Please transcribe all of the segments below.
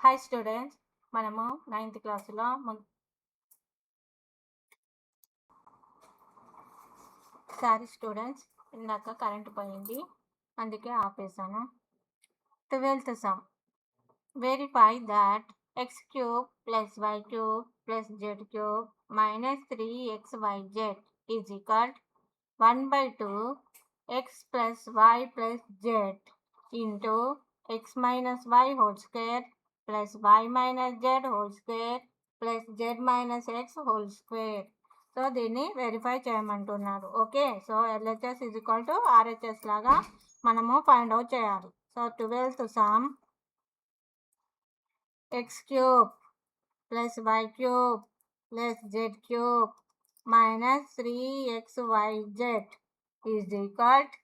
Hi students, మనము 9th క్లాసులో sorry students, ఇందాక కరెంట్ పోయింది, అందుకే ఆపేసాను. 12th sum. Verify that x cube plus y cube plus z cube minus 3xyz is equal to 1 by 2 x plus y plus z into x minus y whole square plus y minus z whole square plus z minus x whole square. So దీన్ని verify చేయమంటున్నారు. Okay, so LHS is equal to RHS లాగా మనము find out చేయాలి. So 12th sum, x cube plus y cube plus z cube minus 3xyz is equal to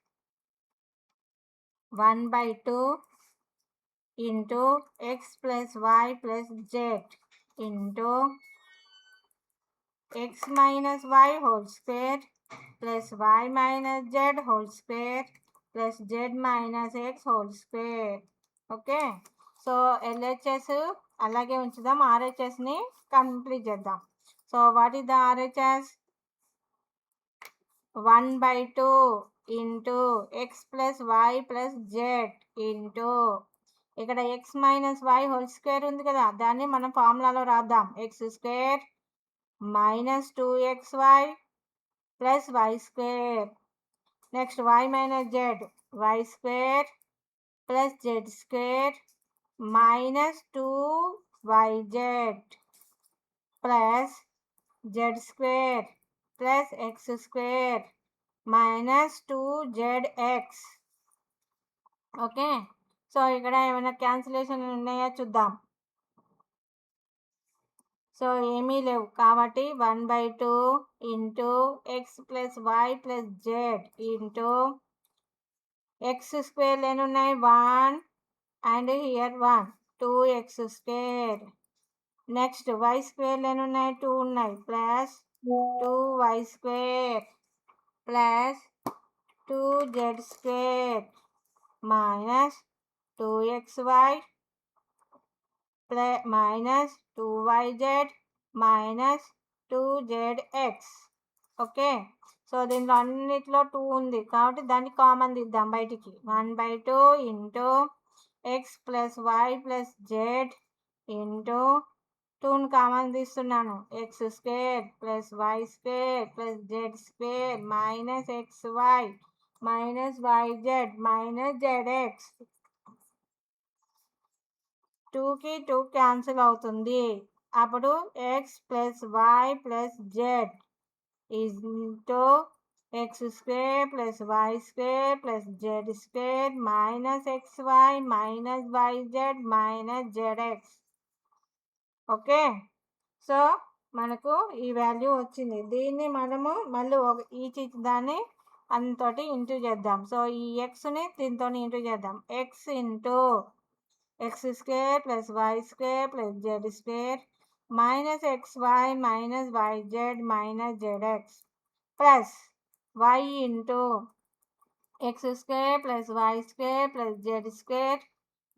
1 by 2 into x plus y plus z into x minus y whole square plus y minus z whole square plus z minus x whole square. Okay, so LHS అలాగే ఉంచుదాం, RHSని complete చేద్దాం. So what is the RHS? 1 by 2 into x plus y plus z into ఇక్కడ x minus y whole square ఉంది కదా, దాన్ని మనం ఫార్ములాలో రాద్దాం. X square minus 2xy plus y square. Next y minus z, y square plus z square minus 2yz plus z square plus x square minus 2zx. Okay, so ఇక్కడ ఏమైనా cancellation ఉన్నాయా చూద్దాం. So ఏమీ లేవు కాబట్టి 1 by 2 into x plus y plus z into x square ఎన్ని ఉన్నాయి, 1 and here 1, 2x square. Next y square ఎన్ని ఉన్నాయి, 2 ఉన్నాయి, plus 2y square plus 2z square minus 2xy plus minus 2yz మైనస్ 2zx. ఓకే, సో దీంట్లో అన్నిట్లో 2 ఉంది కాబట్టి దాన్ని కామన్ తీద్దాం బయటికి. 1 by 2 into x plus y plus z into 2ని కామన్ తీస్తున్నాను, x square plus y square plus z square minus x y minus y z minus z x. 2కి 2 క్యాన్సిల్ అవుతుంది, అప్పుడు x plus y plus z into x square plus y square plus z square minus x y minus y z minus z x. Okay, so మనకు ఈ value వచ్చింది. దీన్ని మనము మళ్ళీ each దాన్ని అంతటి ఇంటూ చేద్దాం. సో ఈ ఎక్స్ని దీంతో ఇంటూ చేద్దాం. X into x square plus y square plus z square minus x y minus y z minus z x plus y into x square plus y square plus z square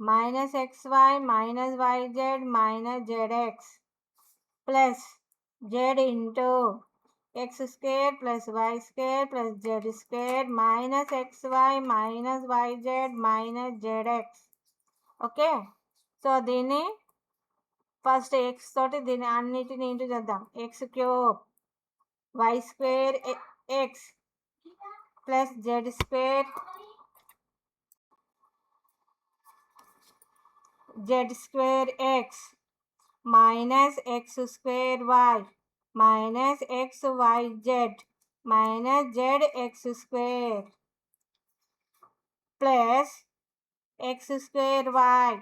minus x y minus y z minus z x plus z into x square plus y square plus z square minus x y minus y z minus z x. Okay, so దీన్ని first x తోటి దీన్ని అన్నిటిని into చేద్దాం. X cube why square x plus z square z square x minus x square y minus x y z minus z x square plus x square y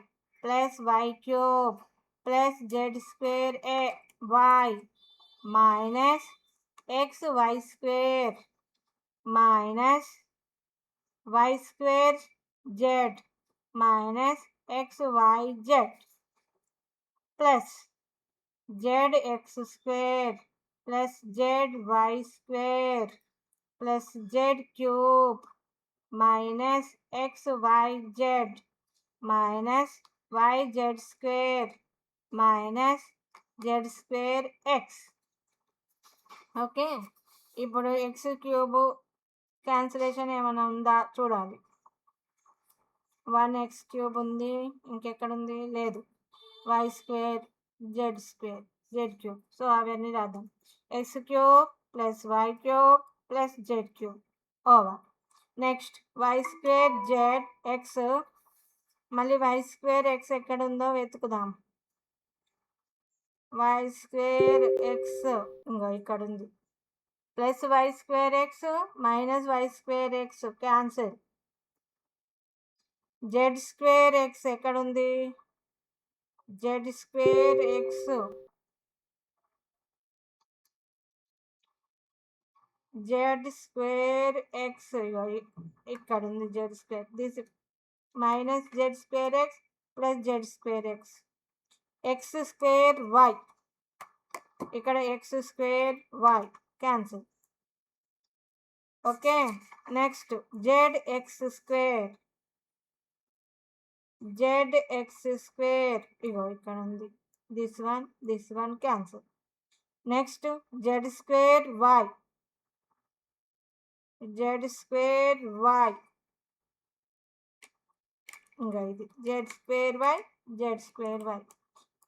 plus y cube plus z square y minus x y square minus y square z minus x y z plus z x square plus z y square plus z cube minus x y z minus yz square minus z square x. Okay, ఇప్పుడు x cube cancellation ఏమైనా ఉందా చూడాలి. 1x³ ఉంది, ఇంకెక్కడ ఉంది, లేదు. Y square z square z cube. So అవన్నీ రాద్దాం. x³ plus y³ plus z³ over. Next y square z x, మళ్ళీ వై స్క్వేర్ ఎక్స్ ఎక్కడ ఉందో వెతుకుదాం. వై స్క్వేర్ ఎక్స్ ఇంకో ఇక్కడ ఉంది. Plus y square x minus y square x cancel. Z square x ఎక్కడ ఉంది, z square x z square x ఇక్కడ ఉంది. Z square this minus z square x plus z square x. X square y ఇక్కడ x square y cancel. Okay, next z x square z x square ఇగో ఇక్కడ ఉంది. This one cancel. Next z square y z square y ఇంకా ఇది z square y z square y.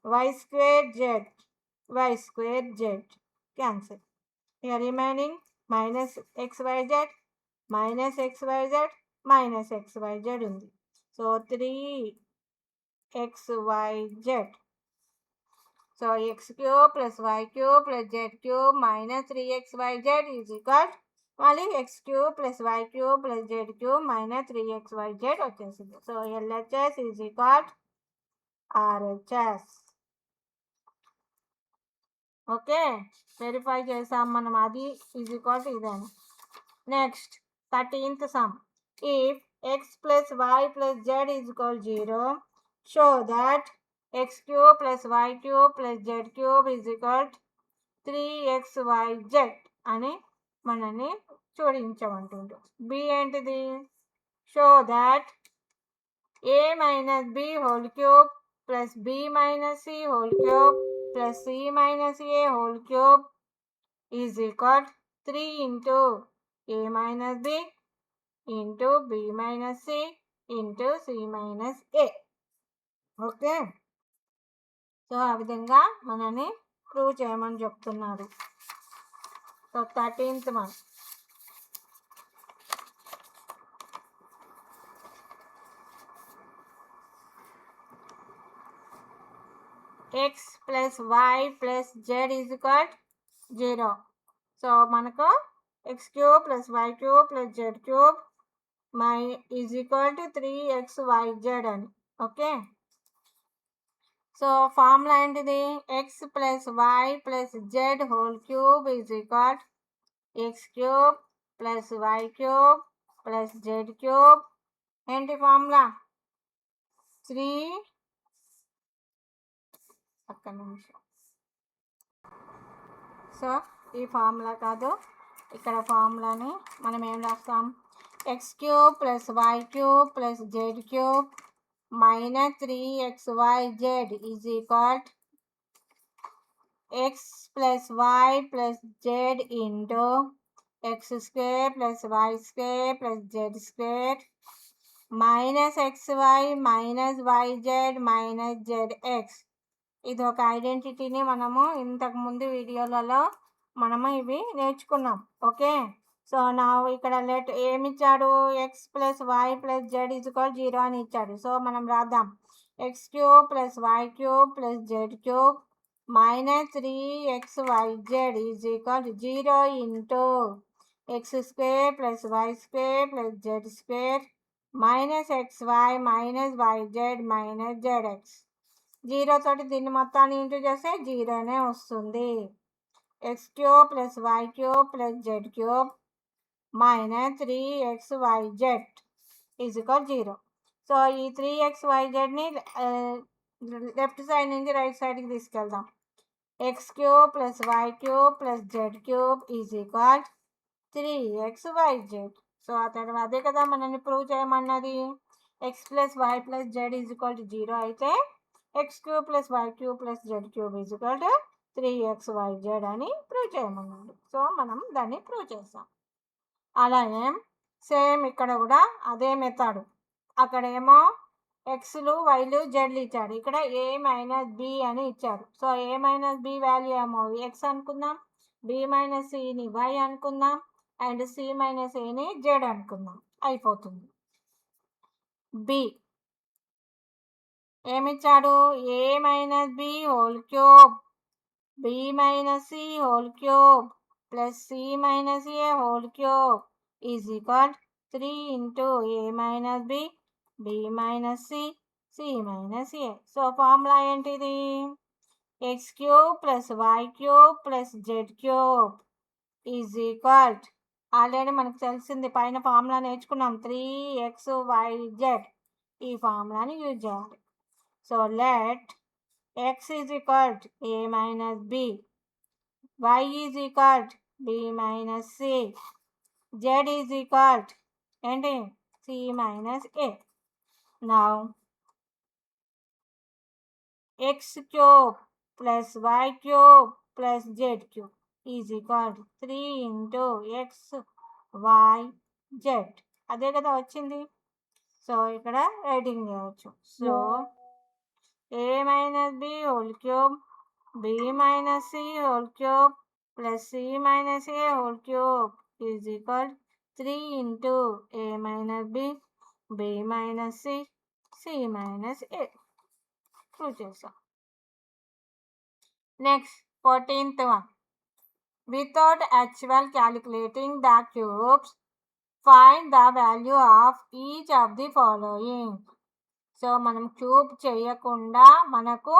Y square z y square z cancel. ఇక remaining minus xyz minus xyz minus xyz ఉంది. So 3xyz. So x³ plus y³ plus z³ minus 3xyz is equal మళ్ళీ x³ plus y³ plus z³ minus 3xyz వచ్చేసింది. So LHS is equal RHS. Okay, verify చేసాం మనం, అది is equal to ఇదని. Next 13th some. If x plus y plus z is equal 0, show that x³ plus y³ plus z³ is equal 3xyz అని మనని చూడించమంటుండ్రు. B ఏంటిది, show that a minus b whole cube plus b minus c whole cube plus c minus a whole cube is equal 3 into a minus b into b minus c into c minus a. Okay, so ఆ విధంగా మనని prove చేయమని చెప్తున్నారు. So 13th one. x plus y plus z is equal 0. So మనకు x³ plus y³ plus z³ is equal to 3xyz అని. Okay, so formula ఏంటిది, x plus y plus z whole cube is equal x³ plus y³ plus z³ ఏంటి formula 3 ఒక్క నిమిషం. So ఈ formula కాదు, ఇక్కడ ఫార్ములాని మనం ఏం రాస్తాం, x³ plus y³ plus z³ minus 3xyz is equal x plus y plus z into x² plus y² plus z² minus xy minus yz minus zx. ఇది ఒక ఐడెంటిటీని మనము ఇంతకుముందు వీడియోలలో మనము ఇవి నేర్చుకున్నాం. ఓకే, సో నా ఇక్కడ ఏమి ఇచ్చాడు, x plus y plus z is equal 0 అని ఇచ్చాడు. సో మనం రాద్దాం, x³ plus y³ plus z³ minus 3xyz is equal 0 into x² plus y² plus z² minus xy minus yz minus zx. 0 తోటి దీన్ని మొత్తాన్ని ఇంటూ చేస్తే 0నే వస్తుంది. x³ plus y³ plus z³ minus 3xyz is equal 0. So ఈ 3xyzని left side నుంచి right సైడ్కి తీసుకెళ్దాం. x³ plus y³ plus z³ is equal 3xyz. So ఆ తర్వాత అదే కదా మనల్ని prove చేయమన్నది. x plus y plus z is equal to 0 అయితే x cube plus y cube plus z cube is equal to 3xyz అని prove చేయమన్నాడు. So మనం దాన్ని ప్రూవ్ చేసాం. అలాగే సేమ్ ఇక్కడ కూడా అదే మెథడ్. అక్కడేమో ఎక్స్లు వైలు జెడ్లు ఇచ్చాడు, ఇక్కడ a మైనస్ b అని ఇచ్చాడు. So a minus b value ఏమో x అనుకుందాం, b మైనస్ cని y అనుకుందాం, అండ్ c మైనస్ aని z అనుకుందాం. అయిపోతుంది. b ఏమిచ్చాడు, a minus b whole cube b minus c whole cube plus c minus a whole cube is equal 3 into a minus b b minus c c minus a. So formula ఏంటిది, x cube plus y cube plus z cube is equal, already మనకు తెలిసింది, పైన formula నేర్చుకున్నాం, 3xyz. ఈ ఫార్ములాని use చేయాలి. So let x is equal a minus b, y is equal b minus c, z is equal ఏంటి c minus a. Now x cube plus y cube plus z cube is equal 3 into x y z. అదే కదా వచ్చింది. So ఇక్కడ writing చేయవచ్చు. So a minus b whole cube b minus c whole cube plus c minus a whole cube is equal 3 into a minus b b minus c c minus a. Prove చేసాం. Next 14th one. Without actual calculating the cubes, find the value of each of the following. So మనం cube చేయకుండా మనకు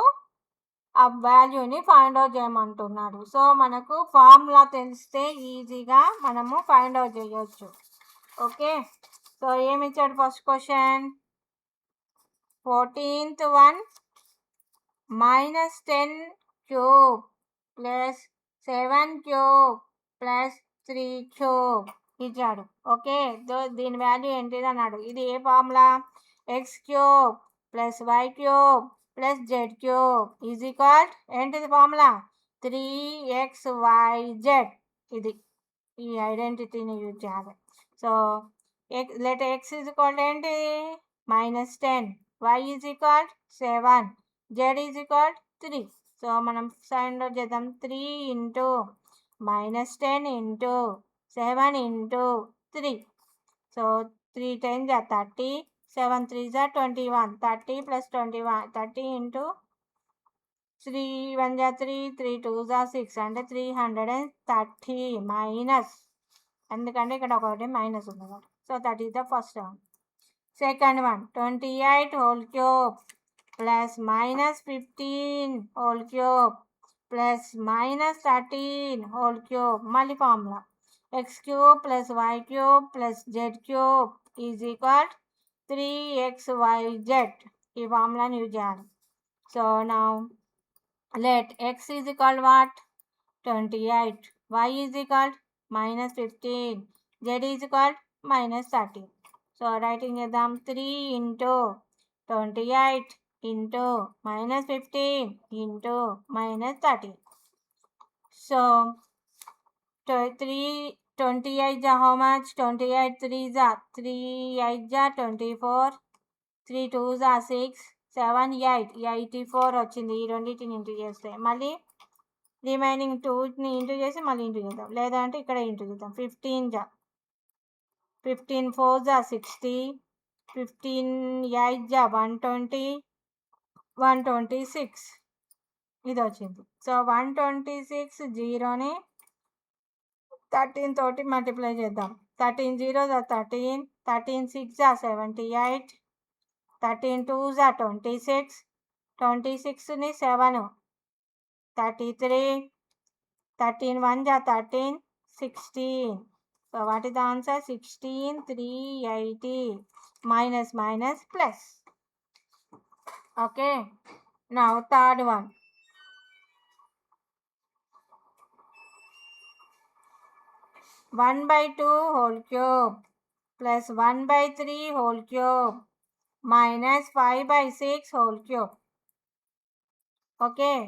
ఆ వాల్యూని find out చేయమంటున్నాడు. So మనకు formula తెలిస్తే ఈజీగా మనము ఫైండ్ అవుట్ చేయొచ్చు. ఓకే, సో ఏమి ఇచ్చాడు first question, 14th one, -10 cube plus 7 cube plus 3 cube ఇచ్చాడు. ఓకే, దీని వాల్యూ ఏంటిది అన్నాడు. ఇది ఏ formula, x cube plus y cube plus z cube is equal ఏంటిది ఫార్ములా, 3xyz. ఇది ఈ ఐడెంటిటీని యూజ్ చేయాలి. So let x is equal ఏంటి, -10, y is equal 7, z is equal 3. So మనం ఫైండ్ అవుట్ చేద్దాం. 3 ఇంటూ -10 ఇంటూ 7 ఇంటూ 3. సో 3 10 జా 30, 7 3 జా 21, 30 ప్లస్ 21, 30 ఇంటూ 3 1 జా 3, 3 2 జా 6, అంటే 330 మైనస్, ఎందుకంటే ఇక్కడ ఒకటి మైనస్ ఉంది కాబట్టి. So that is the first one. Second one, 28 whole cube plus -15 whole cube plus -13 whole cube. మళ్ళీ formula x cube plus y cube plus z cube is equal 3xyz. ఈ ఫార్ములాని యూజ్ చేయాలి. So now let x is equal what, 28, y is equal -15, z is equal -13. So writing చేద్దాం. 3 into 28 into -15 into -13. So 28 जा how much, 28 3 जा 3 8 जा 24, 3 2 जा 6, 7 8 84 వచ్చింది. ఈ రెండింటిని ఇంటూ చేస్తే మళ్ళీ రిమైనింగ్ 2ని ఇంటూ చేసి మళ్ళీ ఇంటూ చేద్దాం, లేదంటే ఇక్కడ ఇంటూ చేద్దాం. 15 जा 15 4 जा 60, 15 8 जा 120, 126 ఇది వచ్చింది. సో 126 జీరోని 13 తోటి మల్టిప్లై చేద్దాం. 13 0 जा 13, 13 6 जा 78, 13 2 जा 26, 26ని 7 33, 13 1 जा 13, 16. So what is the answer, 16 380 minus minus plus. Okay, now third one, 1/2 whole cube plus 1/3 whole cube minus 5/6 whole cube. Okay,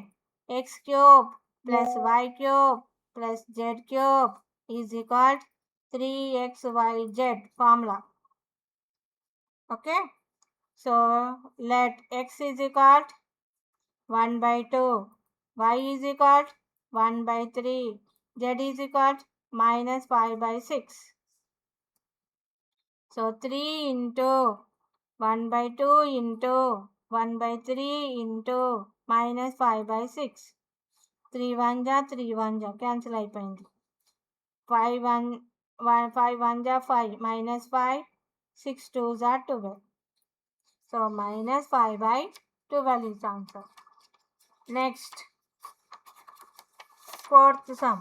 x cube plus y cube plus z cube is equal to 3xyz formula. Okay, so let x is equal to 1/2, y is equal to 1/3, z is equal to minus 5/6. So 3 into 1/2 into 1/3 into minus 5/6. 3 1 ja 3 1 ja cancel అయిపోయింది. 5 1 ja 5 minus 5, 6 2 ja 12. So minus 5/12 is the answer. Next, fourth sum.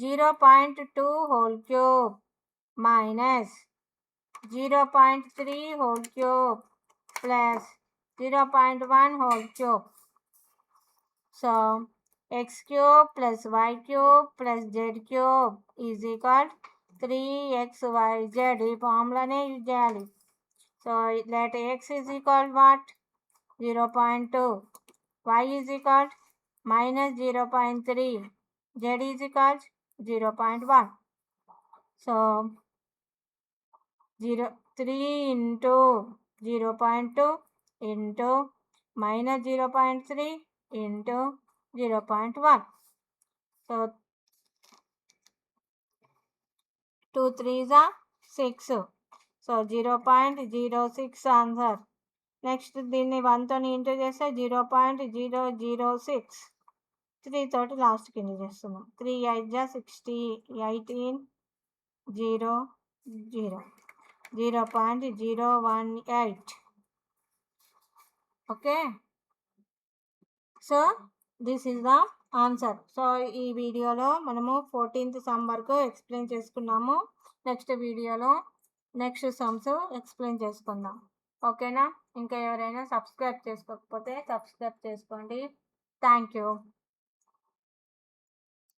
0.2 whole cube minus 0.3 whole cube plus 0.1 whole cube. So x cube plus y cube plus z cube is equal to 3xyz. ఈ ఫార్ములానే use చేయాలి. So let x is equal to what? 0.2, y is equal to minus 0.3, z is equal to 0.1. So 3 into 0.2 into minus 0.3 into 0.1. So 2 3s are 6. So 0.06 answer. Next దీన్ని 1తో into చేస్తే 0.006. 3 తోటి లాస్ట్కి into చేస్తున్నాం. 3 8 జా 60, 18 0 0 0.018. Okay, so this is the answer. So ఈ వీడియోలో మనము 14th some వరకు ఎక్స్ప్లెయిన్ చేసుకున్నాము. నెక్స్ట్ వీడియోలో నెక్స్ట్ సమ్స్ ఎక్స్ప్లెయిన్ చేసుకుందాం. ఓకేనా? ఇంకా ఎవరైనా సబ్స్క్రైబ్ చేసుకోకపోతే సబ్స్క్రైబ్ చేసుకోండి. Thank you.